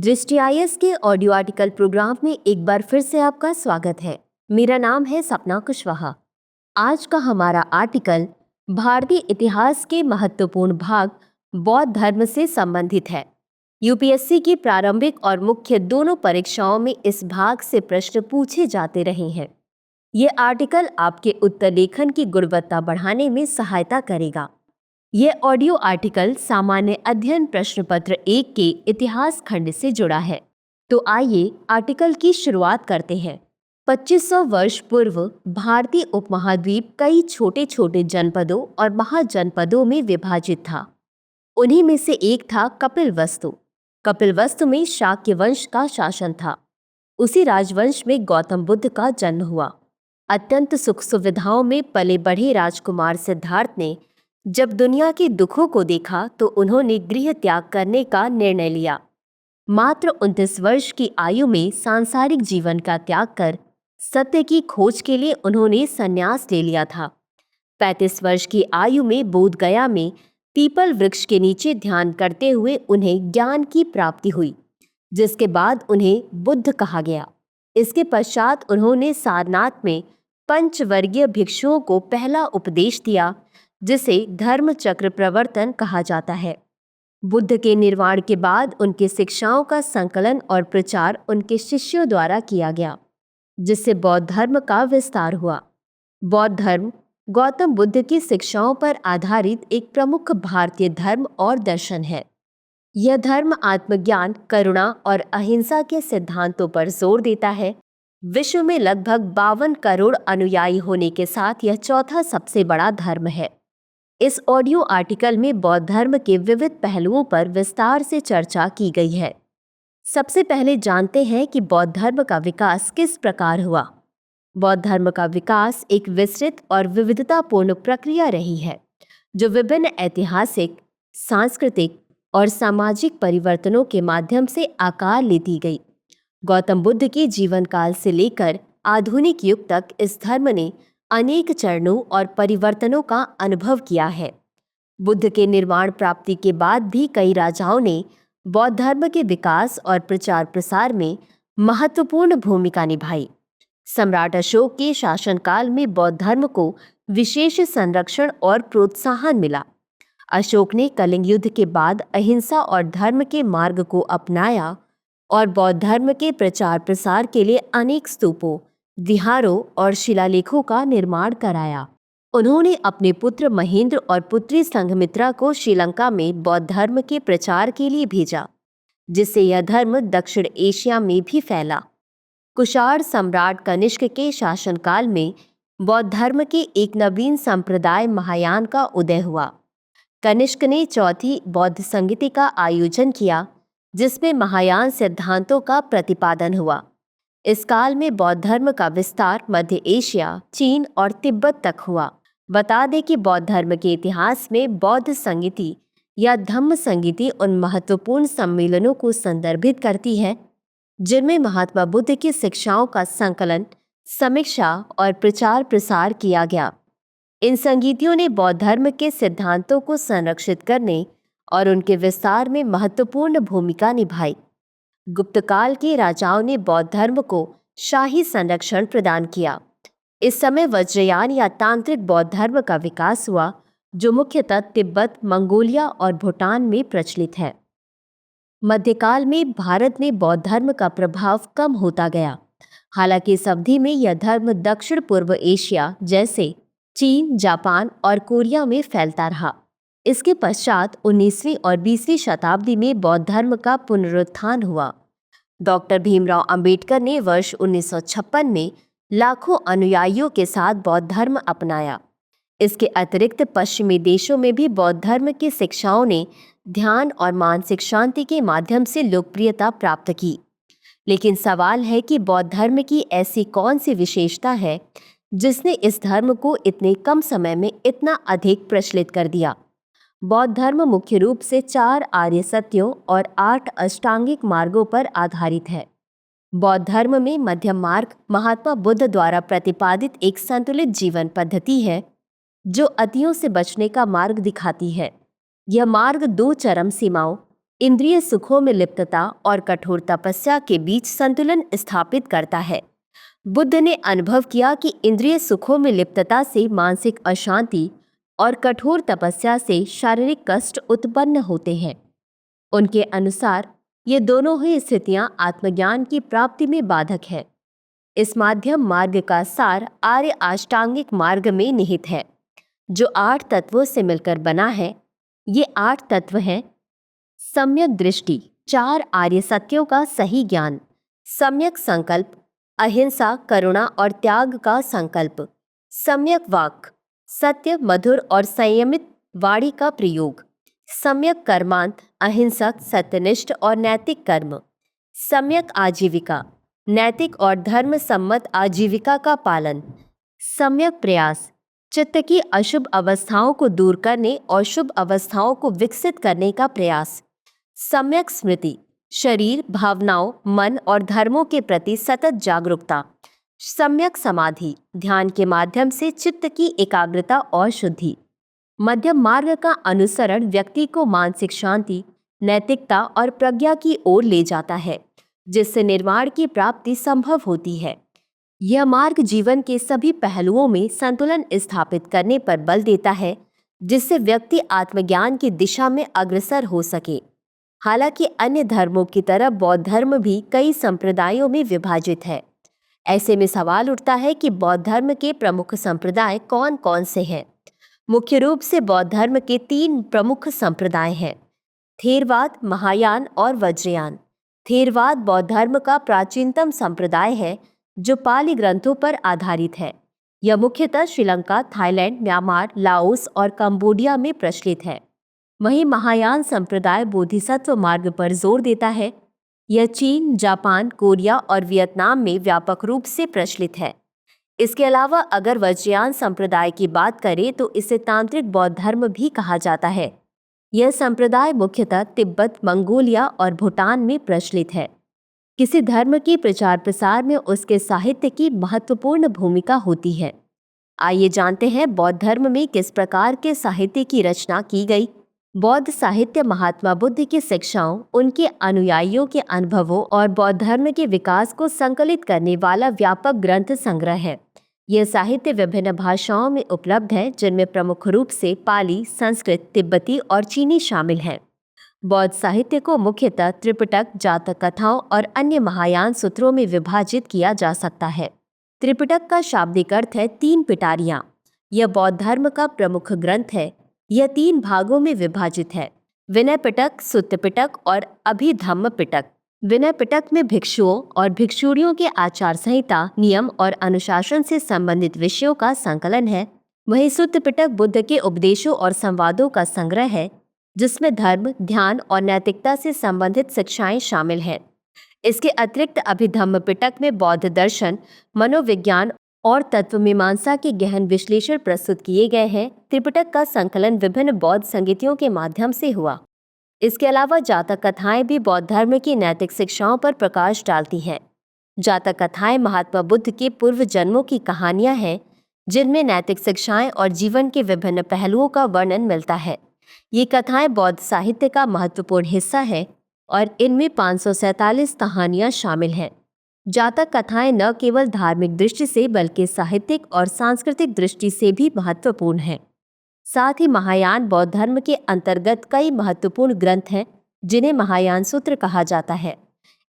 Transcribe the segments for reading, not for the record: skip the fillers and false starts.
दृष्टि आईएएस के audio article programme में एक बार फिर से आपका स्वागत है। मेरा नाम है सपना कुशवाहा। आज का हमारा आर्टिकल भारतीय इतिहास के महत्वपूर्ण भाग बौद्ध धर्म से संबंधित है। यूपीएससी की प्रारंभिक और मुख्य दोनों परीक्षाओं में इस भाग से प्रश्न पूछे जाते रहे हैं। ये आर्टिकल आपके उत्तर लेखन की गुणवत्ता बढ़ाने में सहायता करेगा। ये ऑडियो आर्टिकल सामान्य अध्ययन प्रश्न पत्र 1 के इतिहास खंड से जुड़ा है। तो आइए आर्टिकल की शुरुआत करते हैं। 2500 वर्ष पूर्व भारतीय उपमहाद्वीप कई छोटे छोटे जनपदों और महाजनपदों में विभाजित था। उन्हीं में से एक था कपिलवस्तु। कपिलवस्तु में शाक्य वंश का शासन था। उसी राजवंश में गौतम बुद्ध का जन्म हुआ। अत्यंत सुख सुविधाओं में पले बढ़े राजकुमार सिद्धार्थ ने जब दुनिया के दुखों को देखा तो उन्होंने गृह त्याग करने का निर्णय लिया। मात्र 29 वर्ष की आयु में सांसारिक जीवन का त्याग कर सत्य की खोज के लिए उन्होंने संन्यास ले लिया था। 35 वर्ष की आयु में बोधगया में पीपल वृक्ष के नीचे ध्यान करते हुए उन्हें ज्ञान की प्राप्ति हुई, जिसके बाद उन्हें बुद्ध कहा गया। इसके पश्चात उन्होंने सारनाथ में पंचवर्गीय भिक्षुओं को पहला उपदेश दिया, जिसे धर्म चक्र प्रवर्तन कहा जाता है। बुद्ध के निर्वाण के बाद उनकी शिक्षाओं का संकलन और प्रचार उनके शिष्यों द्वारा किया गया, जिससे बौद्ध धर्म का विस्तार हुआ। बौद्ध धर्म गौतम बुद्ध की शिक्षाओं पर आधारित एक प्रमुख भारतीय धर्म और दर्शन है। यह धर्म आत्मज्ञान, करुणा और अहिंसा के सिद्धांतों पर जोर देता है। विश्व में लगभग 52 करोड़ अनुयायी होने के साथ यह चौथा सबसे बड़ा धर्म है। इस ऑडियो आर्टिकल में बौद्ध धर्म के विविध पहलुओं पर विस्तार से चर्चा की गई है। सबसे पहले जानते हैं कि बौद्ध धर्म का विकास किस प्रकार हुआ। बौद्ध धर्म का विकास एक विस्तृत और विविधतापूर्ण प्रक्रिया रही है, जो विभिन्न ऐतिहासिक, सांस्कृतिक और सामाजिक परिवर्तनों के माध्यम से आकार लेती गई। गौतम बुद्ध के जीवन काल से लेकर आधुनिक युग तक इस धर्म ने अनेक चरणों और परिवर्तनों का अनुभव किया है। बुद्ध के निर्वाण प्राप्ति के बाद भी कई राजाओं ने बौद्ध धर्म के विकास और प्रचार प्रसार में महत्वपूर्ण भूमिका निभाई। सम्राट अशोक के शासनकाल में बौद्ध धर्म को विशेष संरक्षण और प्रोत्साहन मिला। अशोक ने कलिंग युद्ध के बाद अहिंसा और धर्म के मार्ग को अपनाया और बौद्ध धर्म के प्रचार प्रसार के लिए अनेक स्तूपों, विहारों और शिलालेखों का निर्माण कराया। उन्होंने अपने पुत्र महेंद्र और पुत्री संघमित्रा को श्रीलंका में बौद्ध धर्म के प्रचार के लिए भेजा, जिससे यह धर्म दक्षिण एशिया में भी फैला। कुषाण सम्राट कनिष्क के शासनकाल में बौद्ध धर्म के एक नवीन संप्रदाय महायान का उदय हुआ। कनिष्क ने चौथी बौद्ध संगीति का आयोजन किया, जिसमें महायान सिद्धांतों का प्रतिपादन हुआ। इस काल में बौद्ध धर्म का विस्तार मध्य एशिया, चीन और तिब्बत तक हुआ। बता दें कि बौद्ध धर्म के इतिहास में बौद्ध संगीति या धम्म संगीति उन महत्वपूर्ण सम्मेलनों को संदर्भित करती है जिनमें महात्मा बुद्ध की शिक्षाओं का संकलन, समीक्षा और प्रचार प्रसार किया गया। इन संगीतियों ने बौद्ध धर्म के सिद्धांतों को संरक्षित करने और उनके विस्तार में महत्वपूर्ण भूमिका निभाई। गुप्त काल के राजाओं ने बौद्ध धर्म को शाही संरक्षण प्रदान किया। इस समय वज्रयान या तांत्रिक बौद्ध धर्म का विकास हुआ, जो मुख्यतः तिब्बत, मंगोलिया और भूटान में प्रचलित है। मध्यकाल में भारत में बौद्ध धर्म का प्रभाव कम होता गया। हालांकि इस अवधि में यह धर्म दक्षिण पूर्व एशिया जैसे चीन, जापान और कोरिया में फैलता रहा। इसके पश्चात 19वीं और 20वीं शताब्दी में बौद्ध धर्म का पुनरुत्थान हुआ। डॉक्टर भीमराव अंबेडकर ने वर्ष 1956 में लाखों अनुयायियों के साथ बौद्ध धर्म अपनाया। इसके अतिरिक्त पश्चिमी देशों में भी बौद्ध धर्म की शिक्षाओं ने ध्यान और मानसिक शांति के माध्यम से लोकप्रियता प्राप्त की। लेकिन सवाल है कि बौद्ध धर्म की ऐसी कौन सी विशेषता है जिसने इस धर्म को इतने कम समय में इतना अधिक प्रचलित कर दिया। बौद्ध धर्म मुख्य रूप से 4 आर्य सत्यों और 8 अष्टांगिक मार्गों पर आधारित है। बौद्ध धर्म में मध्यम मार्ग महात्मा बुद्ध द्वारा प्रतिपादित एक संतुलित जीवन पद्धति है, जो अतियों से बचने का मार्ग दिखाती है। यह मार्ग 2 चरम सीमाओं इंद्रिय सुखों में लिप्तता और कठोर तपस्या के बीच संतुलन स्थापित करता है। बुद्ध ने अनुभव किया कि इंद्रिय सुखों में लिप्तता से मानसिक अशांति और कठोर तपस्या से शारीरिक कष्ट उत्पन्न होते हैं। उनके अनुसार ये दोनों ही स्थितियां आत्मज्ञान की प्राप्ति में बाधक है। इस माध्यम मार्ग का सार आर्य अष्टांगिक मार्ग में निहित है, जो 8 तत्वों से मिलकर बना है। ये 8 तत्व हैं: सम्यक दृष्टि, 4 आर्य सत्यों का सही ज्ञान, सम्यक संकल्प, अहिंसा, करुणा और त्याग का संकल्प, सम्यक वाक, सत्य, मधुर और संयमित वाणी का प्रयोग, सम्यक कर्मांत, अहिंसक, सत्यनिष्ठ और नैतिक कर्म, सम्यक आजीविका, नैतिक और धर्म सम्मत आजीविका का पालन, सम्यक प्रयास, चित्त की अशुभ अवस्थाओं को दूर करने और शुभ अवस्थाओं को विकसित करने का प्रयास, सम्यक स्मृति, शरीर, भावनाओं, मन और धर्मों के प्रति सतत जागरूकता, सम्यक समाधि, ध्यान के माध्यम से चित्त की एकाग्रता और शुद्धि। मध्यम मार्ग का अनुसरण व्यक्ति को मानसिक शांति, नैतिकता और प्रज्ञा की ओर ले जाता है, जिससे निर्वाण की प्राप्ति संभव होती है। यह मार्ग जीवन के सभी पहलुओं में संतुलन स्थापित करने पर बल देता है, जिससे व्यक्ति आत्मज्ञान की दिशा में अग्रसर हो सके। हालांकि अन्य धर्मों की तरह बौद्ध धर्म भी कई संप्रदायों में विभाजित है। ऐसे में सवाल उठता है कि बौद्ध धर्म के प्रमुख संप्रदाय कौन कौन से हैं। मुख्य रूप से बौद्ध धर्म के 3 प्रमुख संप्रदाय हैं: थेरवाद, महायान और वज्रयान। थेरवाद बौद्ध धर्म का प्राचीनतम संप्रदाय है, जो पाली ग्रंथों पर आधारित है। यह मुख्यतः श्रीलंका, थाईलैंड, म्यांमार, लाओस और कंबोडिया में प्रचलित है। वहीं महायान संप्रदाय बोधिसत्व मार्ग पर जोर देता है। यह चीन, जापान, कोरिया और वियतनाम में व्यापक रूप से प्रचलित है। इसके अलावा अगर वज्रयान संप्रदाय की बात करें तो इसे तांत्रिक बौद्ध धर्म भी कहा जाता है। यह संप्रदाय मुख्यतः तिब्बत, मंगोलिया और भूटान में प्रचलित है। किसी धर्म के प्रचार प्रसार में उसके साहित्य की महत्वपूर्ण भूमिका होती है। आइए जानते हैं बौद्ध धर्म में किस प्रकार के साहित्य की रचना की गई। बौद्ध साहित्य महात्मा बुद्ध की शिक्षाओं, उनके अनुयायियों के अनुभवों और बौद्ध धर्म के विकास को संकलित करने वाला व्यापक ग्रंथ संग्रह है। यह साहित्य विभिन्न भाषाओं में उपलब्ध है, जिनमें प्रमुख रूप से पाली, संस्कृत, तिब्बती और चीनी शामिल हैं। बौद्ध साहित्य को मुख्यतः त्रिपिटक, जातक कथाओं और अन्य महायान सूत्रों में विभाजित किया जा सकता है। त्रिपिटक का शाब्दिक अर्थ है 3 पिटारियां। यह बौद्ध धर्म का प्रमुख ग्रंथ है। यह 3 भागों में विभाजित है: विनय पिटक, सुत्त पिटक और अभिधम्म पिटक। विनय पिटक में भिक्षुओं और भिक्षुणियों के आचार संहिता, नियम और अनुशासन से संबंधित विषयों का संकलन है। वहीं सुत्त पिटक बुद्ध के उपदेशों और संवादों का संग्रह है, जिसमें धर्म, ध्यान और नैतिकता से संबंधित शिक्षाएं शामिल हैं। इसके अतिरिक्त अभिधम्म पिटक में बौद्ध दर्शन, मनोविज्ञान और तत्वमीमांसा के गहन विश्लेषण प्रस्तुत किए गए हैं। त्रिपिटक का संकलन विभिन्न बौद्ध संगीतियों के माध्यम से हुआ। इसके अलावा जातक कथाएं भी बौद्ध धर्म की नैतिक शिक्षाओं पर प्रकाश डालती हैं। जातक कथाएं महात्मा बुद्ध के पूर्व जन्मों की कहानियां हैं, जिनमें नैतिक शिक्षाएं और जीवन के विभिन्न पहलुओं का वर्णन मिलता है। ये कथाएं बौद्ध साहित्य का महत्वपूर्ण हिस्सा है और इनमें 547 कहानियां शामिल हैं। जातक कथाएं न केवल धार्मिक दृष्टि से बल्कि साहित्यिक और सांस्कृतिक दृष्टि से भी महत्वपूर्ण हैं। साथ ही महायान बौद्ध धर्म के अंतर्गत कई महत्वपूर्ण ग्रंथ हैं, जिन्हें महायान सूत्र कहा जाता है।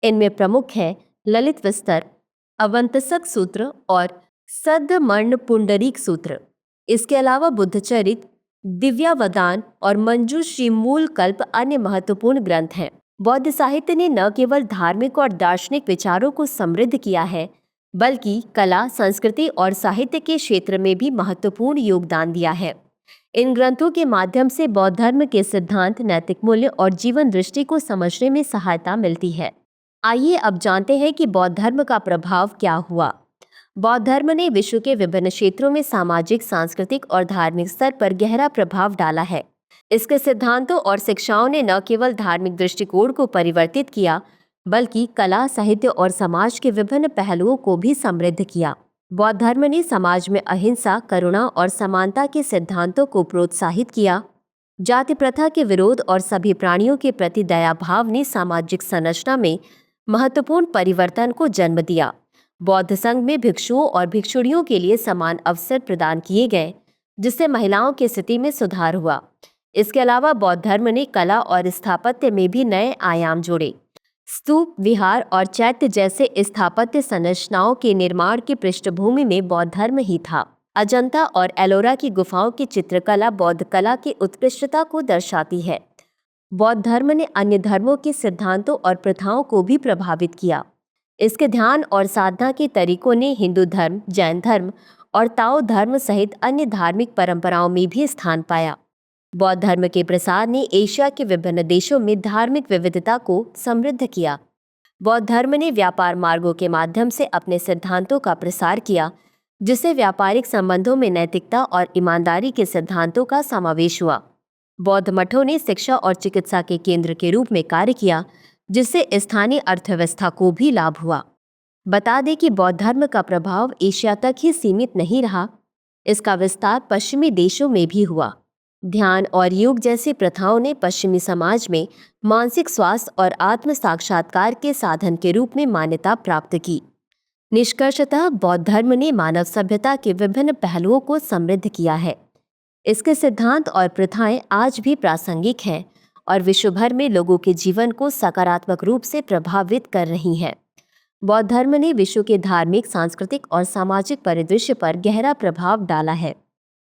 इनमें प्रमुख हैं ललित विस्तर, अवंतसक सूत्र और सद्धमर्ण पुंडरीक सूत्र। इसके अलावा बुद्धचरित, दिव्यावदान और मंजूश्री मूल कल्प अन्य महत्वपूर्ण ग्रंथ हैं। बौद्ध साहित्य ने न केवल धार्मिक और दार्शनिक विचारों को समृद्ध किया है, बल्कि कला, संस्कृति और साहित्य के क्षेत्र में भी महत्वपूर्ण योगदान दिया है। इन ग्रंथों के माध्यम से बौद्ध धर्म के सिद्धांत, नैतिक मूल्य और जीवन दृष्टि को समझने में सहायता मिलती है। आइए अब जानते हैं कि बौद्ध धर्म का प्रभाव क्या हुआ। बौद्ध धर्म ने विश्व के विभिन्न क्षेत्रों में सामाजिक, सांस्कृतिक और धार्मिक स्तर पर गहरा प्रभाव डाला है। इसके सिद्धांतों और शिक्षाओं ने न केवल धार्मिक दृष्टिकोण को परिवर्तित किया, बल्कि कला, साहित्य और समाज के विभिन्न पहलुओं को भी समृद्ध किया। बौद्ध धर्म ने समाज में अहिंसा, करुणा और समानता के सिद्धांतों को प्रोत्साहित किया। जाति प्रथा के विरोध और सभी प्राणियों के प्रति दया भाव ने सामाजिक संरचना में महत्वपूर्ण परिवर्तन को जन्म दिया। बौद्ध संघ में भिक्षुओं और भिक्षुणियों के लिए समान अवसर प्रदान किए गए, जिससे महिलाओं की स्थिति में सुधार हुआ। इसके अलावा बौद्ध धर्म ने कला और स्थापत्य में भी नए आयाम जोड़े। स्तूप, विहार और चैत्य जैसे स्थापत्य संरचनाओं के निर्माण की पृष्ठभूमि में बौद्ध धर्म ही था। अजंता और एलोरा की गुफाओं की चित्रकला बौद्ध कला की उत्कृष्टता को दर्शाती है। बौद्ध धर्म ने अन्य धर्मों के सिद्धांतों और प्रथाओं को भी प्रभावित किया। इसके ध्यान और साधना के तरीकों ने हिंदू धर्म, जैन धर्म और ताओ धर्म सहित अन्य धार्मिक परंपराओं में भी स्थान पाया। बौद्ध धर्म के प्रसार ने एशिया के विभिन्न देशों में धार्मिक विविधता को समृद्ध किया। बौद्ध धर्म ने व्यापार मार्गों के माध्यम से अपने सिद्धांतों का प्रसार किया, जिससे व्यापारिक संबंधों में नैतिकता और ईमानदारी के सिद्धांतों का समावेश हुआ। बौद्ध मठों ने शिक्षा और चिकित्सा के केंद्र के रूप में कार्य किया, जिससे स्थानीय अर्थव्यवस्था को भी लाभ हुआ। बता दें कि बौद्ध धर्म का प्रभाव एशिया तक ही सीमित नहीं रहा, इसका विस्तार पश्चिमी देशों में भी हुआ। ध्यान और योग जैसी प्रथाओं ने पश्चिमी समाज में मानसिक स्वास्थ्य और आत्म साक्षात्कार के साधन के रूप में मान्यता प्राप्त की। निष्कर्षतः बौद्ध धर्म ने मानव सभ्यता के विभिन्न पहलुओं को समृद्ध किया है। इसके सिद्धांत और प्रथाएं आज भी प्रासंगिक हैं और विश्व भर में लोगों के जीवन को सकारात्मक रूप से प्रभावित कर रही हैं। बौद्ध धर्म ने विश्व के धार्मिक, सांस्कृतिक और सामाजिक परिदृश्य पर गहरा प्रभाव डाला है।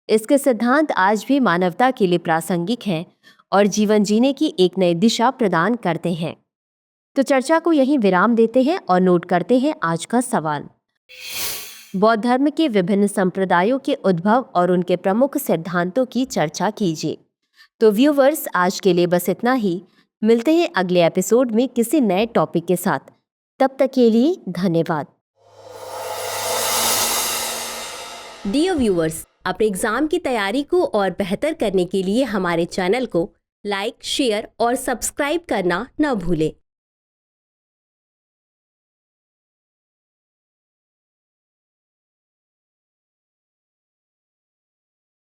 इसके सिद्धांत आज भी मानवता के लिए प्रासंगिक हैं और जीवन जीने की एक नई दिशा प्रदान करते हैं। तो चर्चा को यहीं विराम देते हैं और नोट करते हैं आज का सवाल। बौद्ध धर्म के विभिन्न संप्रदायों के उद्भव और उनके प्रमुख सिद्धांतों की चर्चा कीजिए। तो व्यूवर्स, आज के लिए बस इतना ही। मिलते हैं अगले एपिसोड में किसी नए टॉपिक के साथ। तब तक के लिए धन्यवाद। डियर व्यूअर्स, अपने एग्जाम की तैयारी को और बेहतर करने के लिए हमारे चैनल को लाइक, शेयर और सब्सक्राइब करना न भूलें।